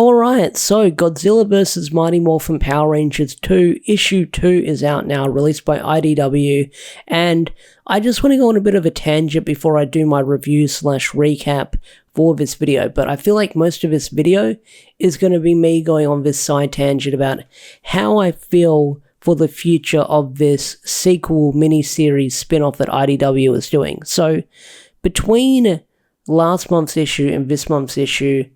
Alright, so Godzilla vs. Mighty Morphin Power Rangers 2, Issue 2 is out now, released by IDW, and I just want to go on a bit of a tangent before I do my review / recap for this video, but I feel like most of this video is going to be me going on this side tangent about how I feel for the future of this sequel miniseries spin-off that IDW is doing. So, between last month's issue and this month's issue,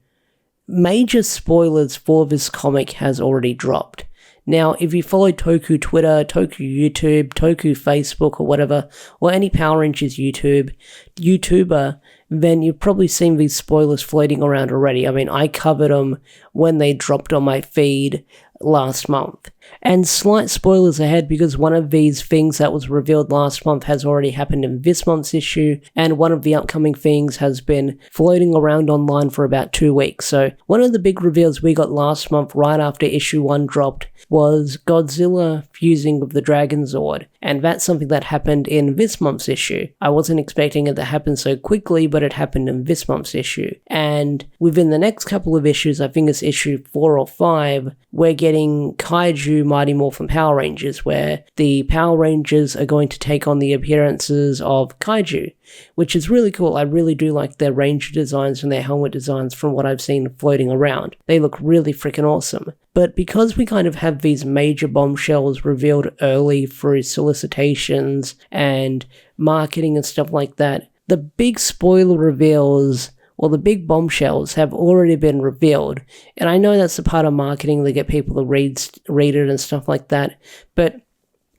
major spoilers for this comic has already dropped. Now, if you follow Toku Twitter, Toku YouTube, Toku Facebook or whatever, or any Power Rangers YouTuber, then you've probably seen these spoilers floating around already. I mean, I covered them when they dropped on my feed last month. And slight spoilers ahead because one of these things that was revealed last month has already happened in this month's issue, and one of the upcoming things has been floating around online for about 2 weeks. So one of the big reveals we got last month right after issue 1 dropped was Godzilla fusing with the Dragon Zord, and that's something that happened in this month's issue. I wasn't expecting it to happen so quickly, but it happened in this month's issue. And within the next couple of issues, I think it's issue 4 or 5, we're getting Kaiju Mighty Morphin Power Rangers, where the Power Rangers are going to take on the appearances of Kaiju, which is really cool. I really do like their Ranger designs and their helmet designs from what I've seen floating around. They look really freaking awesome. But because we kind of have these major bombshells revealed early through solicitations and marketing and stuff like that, the big spoiler reveals or the big bombshells have already been revealed. And I know that's a part of marketing to get people to read it and stuff like that, but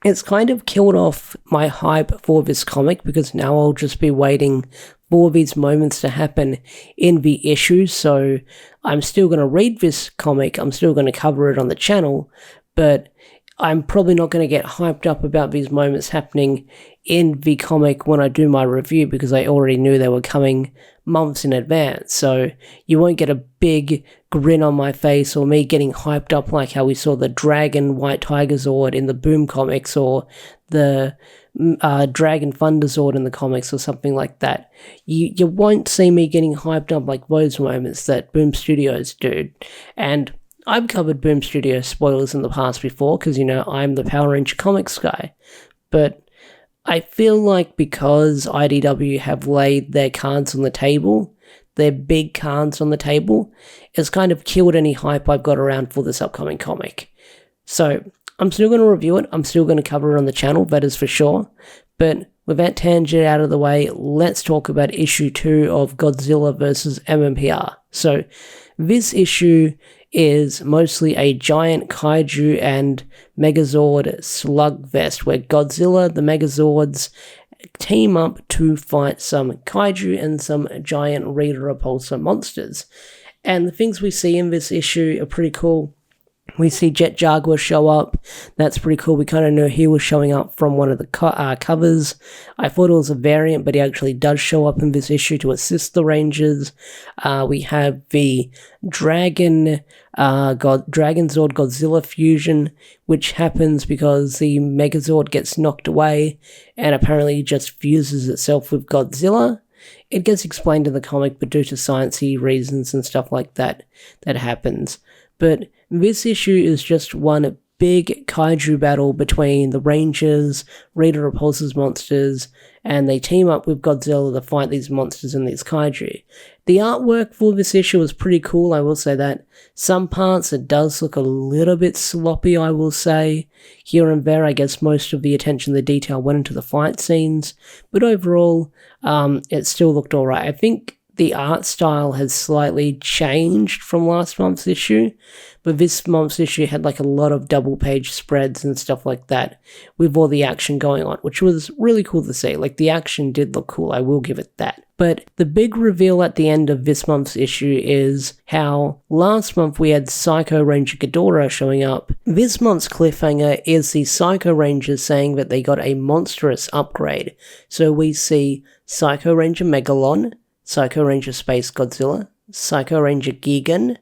it's kind of killed off my hype for this comic because now I'll just be waiting for these moments to happen in the issue. So I'm still going to read this comic, I'm still going to cover it on the channel, but I'm probably not going to get hyped up about these moments happening in the comic when I do my review because I already knew they were coming months in advance. So you won't get a big grin on my face or me getting hyped up like how we saw the Dragon White Tiger Zord in the Boom comics or the Dragon Thunder Zord in the comics or something like that. You won't see me getting hyped up like those moments that Boom Studios do. And I've covered Boom Studios spoilers in the past before because, you know, I'm the Power Ranger comics guy. But I feel like because IDW have laid their cards on the table, their big cards on the table, it's kind of killed any hype I've got around for this upcoming comic. So I'm still going to review it, I'm still going to cover it on the channel, that is for sure. But with that tangent out of the way, let's talk about issue 2 of Godzilla vs. MMPR. So this issue is mostly a giant kaiju and megazord slugfest where Godzilla, the megazords, team up to fight some kaiju and some giant Rita Repulsa monsters. And the things we see in this issue are pretty cool. We see Jet Jaguar show up. That's pretty cool. We kind of know he was showing up from one of the covers. I thought it was a variant, but he actually does show up in this issue to assist the Rangers. We have the Dragon Zord Godzilla fusion, which happens because the Megazord gets knocked away and apparently just fuses itself with Godzilla. It gets explained in the comic, but due to sciencey reasons and stuff like that, that happens. But this issue is just one big kaiju battle between the Rangers, Rita Repulsa's monsters, and they team up with Godzilla to fight these monsters and these kaiju. The artwork for this issue is pretty cool, I will say that. Some parts it does look a little bit sloppy, I will say. Here and there, I guess most of the attention to detail went into the fight scenes, but overall, it still looked alright. I think the art style has slightly changed from last month's issue, but this month's issue had like a lot of double page spreads and stuff like that with all the action going on, which was really cool to see. Like the action did look cool, I will give it that. But the big reveal at the end of this month's issue is how last month we had Psycho Ranger Ghidorah showing up. This month's cliffhanger is the Psycho Rangers saying that they got a monstrous upgrade. So we see Psycho Ranger Megalon, Psycho Ranger Space Godzilla, Psycho Ranger Gigan,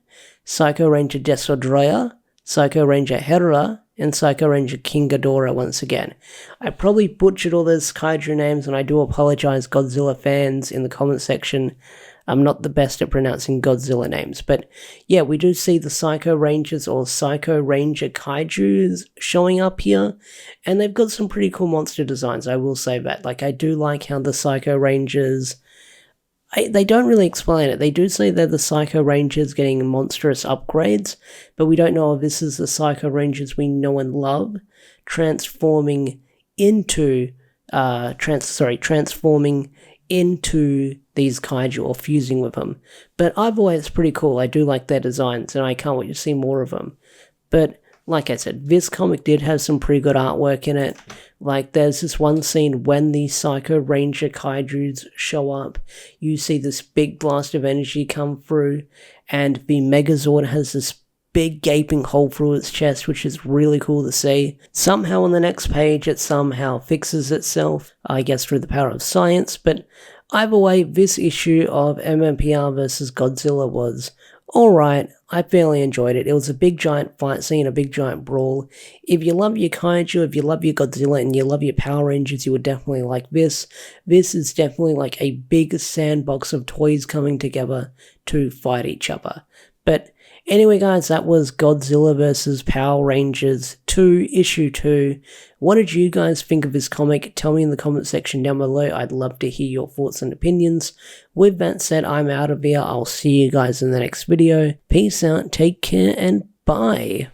Psycho Ranger Desodroya, Psycho Ranger Hera, and Psycho Ranger King Ghidorah once again. I probably butchered all those kaiju names and I do apologize, Godzilla fans in the comment section. I'm not the best at pronouncing Godzilla names, but yeah, we do see the Psycho Rangers or Psycho Ranger Kaijus showing up here, and they've got some pretty cool monster designs, I will say that. Like, I do like how the Psycho Rangers... they don't really explain it. They do say they're the Psycho Rangers getting monstrous upgrades, but we don't know if this is the Psycho Rangers we know and love transforming into these kaiju or fusing with them. But either way, it's pretty cool. I do like their designs, and I can't wait to see more of them. But like I said, this comic did have some pretty good artwork in it. Like, there's this one scene when the Psycho Ranger Kaijus show up, you see this big blast of energy come through, and the Megazord has this big gaping hole through its chest, which is really cool to see. Somehow on the next page, it somehow fixes itself, I guess through the power of science, but either way, this issue of MMPR vs. Godzilla was alright. I fairly enjoyed it. It was a big giant fight scene, a big giant brawl. If you love your kaiju, if you love your Godzilla, and you love your Power Rangers, you would definitely like this. This is definitely like a big sandbox of toys coming together to fight each other. But anyway, guys, that was Godzilla vs. Power Rangers 2, Issue 2. What did you guys think of this comic? Tell me in the comment section down below. I'd love to hear your thoughts and opinions. With that said, I'm out of here. I'll see you guys in the next video. Peace out, take care, and bye.